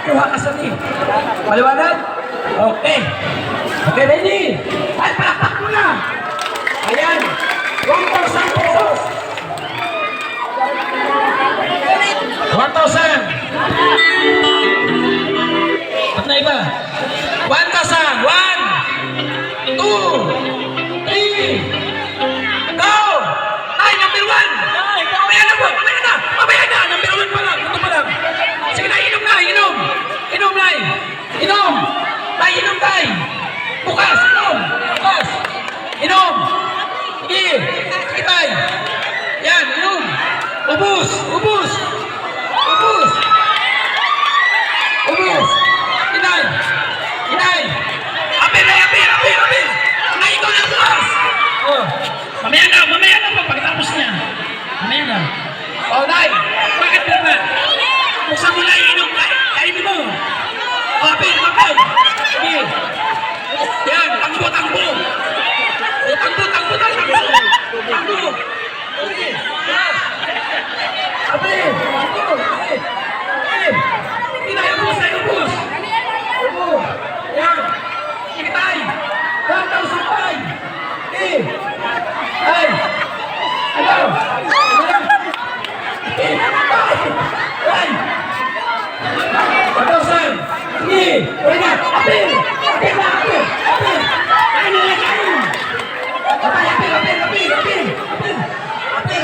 kuha ka sa ni. Maliwanag? Okay. Okay, ready? Ay, palakpak mo na. Ayan. 1,000 pesos. 1,000. At na iba? 1,000. 1, 2, 3. Go! Ay, number 1. Mamaya na po. Mamaya na. Mamaya na. Number 1 pa lang. Ito pa lang. Sige na, inom na. Inom. Inom na. Inom. Tay, inom tay. Bukas, inom. Bukas. Inom. Sige. Sige tay. Yan, inom. Ubus. Ubus. Ubus. Ubus. Inay. Inay. Apir na, apir, apir, apir. Nay, ikaw na bukas. Oh. Mamaya na po pagkatapos niya. Mamaya na. Oh, Nay. Bakit ba? Buksan mo na, inom ka. Kainin mo. Oh, apir, apir. Sige. Yan, tangbo, tangbo. Tangbo, tangbo, tangbo. Tangbo. Sige. Apir. Apir. Apir. Inay, ubus, ay ubus. Ubus. Yan. Sige tayo. 1,000 tayo. Sige. Ay. Ano? Sige. Ay. 1,000. Sige. Uy na. Apir. Apir na. Apir. Apir. Kain na. Kain. Apir. Apir. Apir. Apir. Apir. Apir. Apir.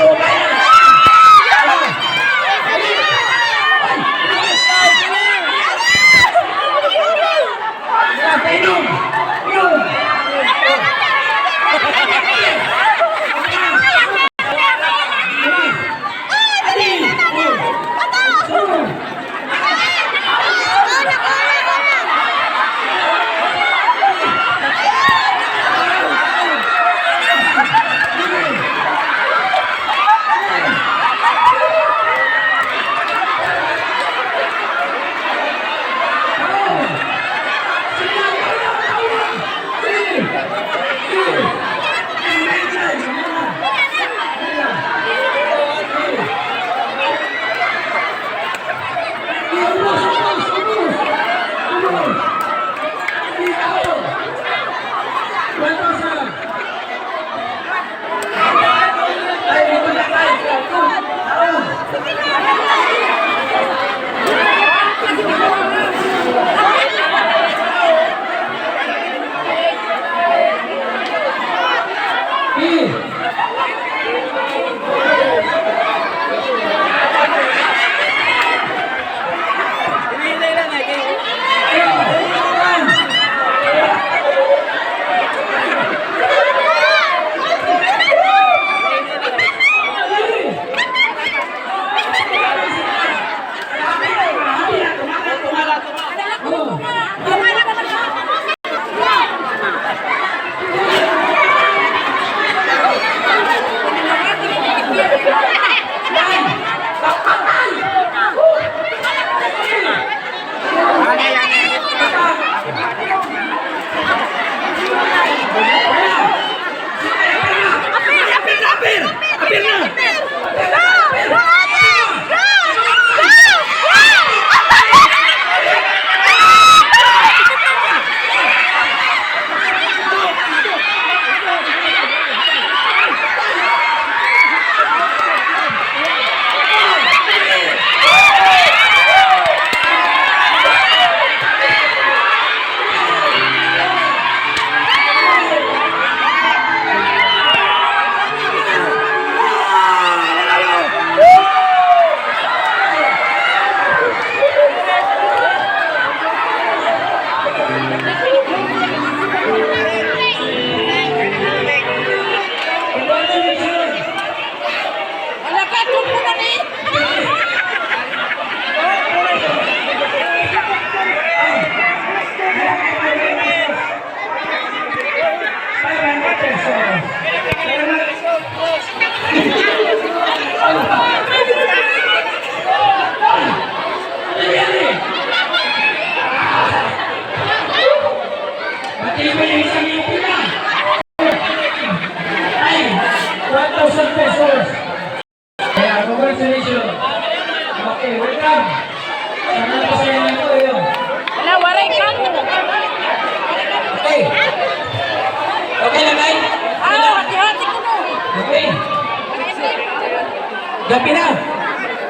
O kain na. Inom! Inom! Gabi na.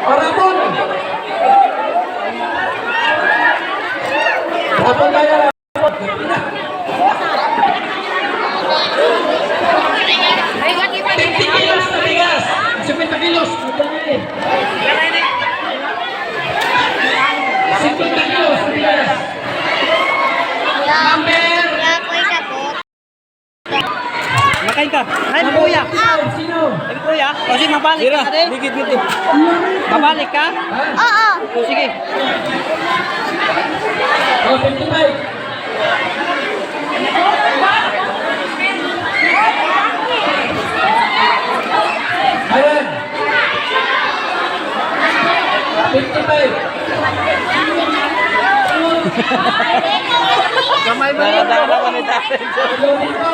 O Ramon. Ramon kaya Ramon. Gabi na. 50 kilos na bigas. 50 kilos. 50 kilos na bigas. Number. Makain ka. Ay, kuya. Sino? Ay, kuya. O sige, mabalik ka rin. Ligid. Mabalik ka? Oo. O sige. O, 55. Ayan. 55. Kamay ba? Dara ka ni tatay. Lolito.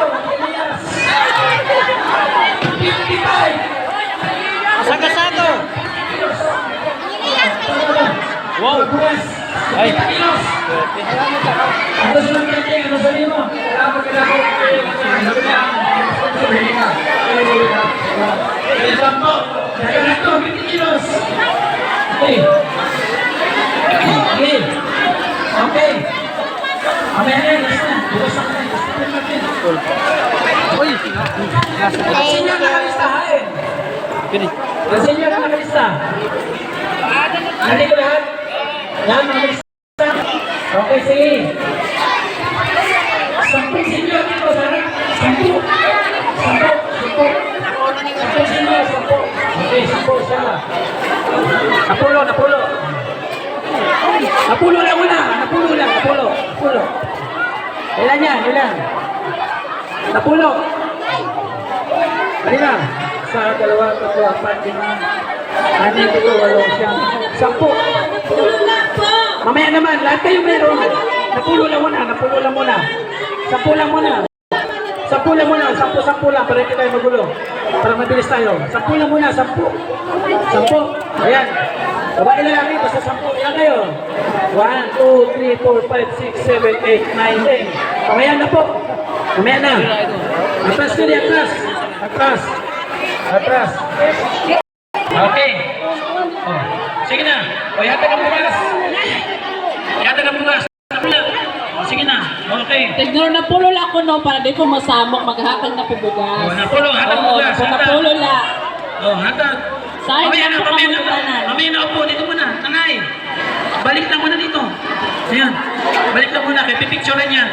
55. Saga-sago. Wow. Ay. Ano sa lang natin? Ano sa lima? Sampo. Kaya na ito, 50 kilos. Okay. Okay. Okay. Amaya na yun. Last na. Bukas na kayo. Uy. Kasi niya nakalistahan. Gini. Kasi niya nakalista. Hindi ko lahat. Yan, nakalista. Okay, sige. 10 senior dito, sana. 10. 10 senior, 10. Okay, 10 siya. Napulo. Napulo lang muna. Napulo. Ilan yan? Napulo. Halina. Sa 2, 3, 4, 5, 6, 7, 8, 9, 10, 10. Mamaya naman, lahat kayo meron. Napulo lang muna. 10 lang muna. 10 lang, 10 lang, para hindi tayo magulo. Para mabilis tayo. 10 lang muna, 10. Ayan. Babae na lang rin, basta 10. Ilan kayo? 1, 2, 3, 4, 5, 6, 7, 8, 9, 10. Mamaya na po. Mamaya na. Atras ko din, atras. Okay. Oh, sige na. O, yata ng bukas. O, sige na. Okay. Tignan na pulo lang ko no para di ko masamok maghakal na pubugas. O, napulo. Hatag bukas. Napulo lang. O, hatag. Sayang Mamaya na po Mamaya kamutanan. na upo. Dito muna. Tanay. Balik lang muna dito. Ayan. Balik lang muna. Kaya pipicturean yan.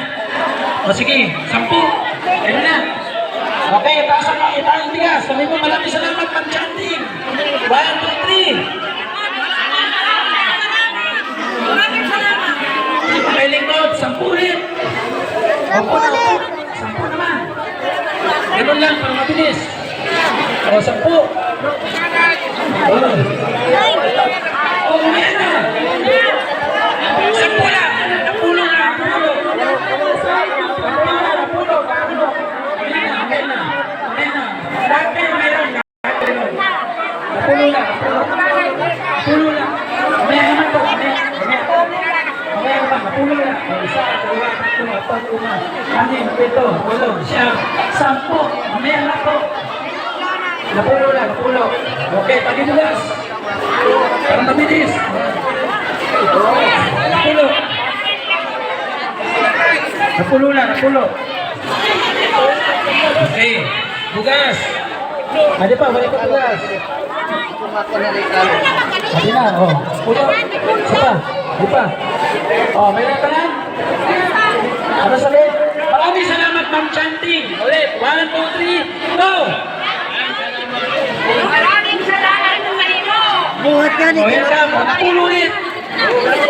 O, sige. 10. Ayun na. Okay, taas ang bigas. Sabi mo, maraming salamat, pag-chanting. 1, 2, 3. Okay, lingkod. 10 ulit. Opo na. 10 naman. Ganun lang, para mabilis. O, 10. O, umaya na. 10 lang. Napulo na. Napulo lang. Mamaya naman po. Mamaya naman. Napulo lang. 1, 2, 3, 4, 5, 6, 7, 8, 9, 10, 11, 10. Mamaya naman po. Napulo lang. Okay, pag-inulas. Parang mabilis. Napulo lang. Okay. Bugas. Hadi pa, balik ka bugas. Hadi na, oh. Pulo. Isa pa. Oh, mayroon ka na? Ano sabihin? Maraming salamat, Ma'am Chanting. Ulit. 1, 2, 3, go! Maraming salamat sa inyo. Buhat ka ni. O, yan ka. Napulo ulit. Napulo.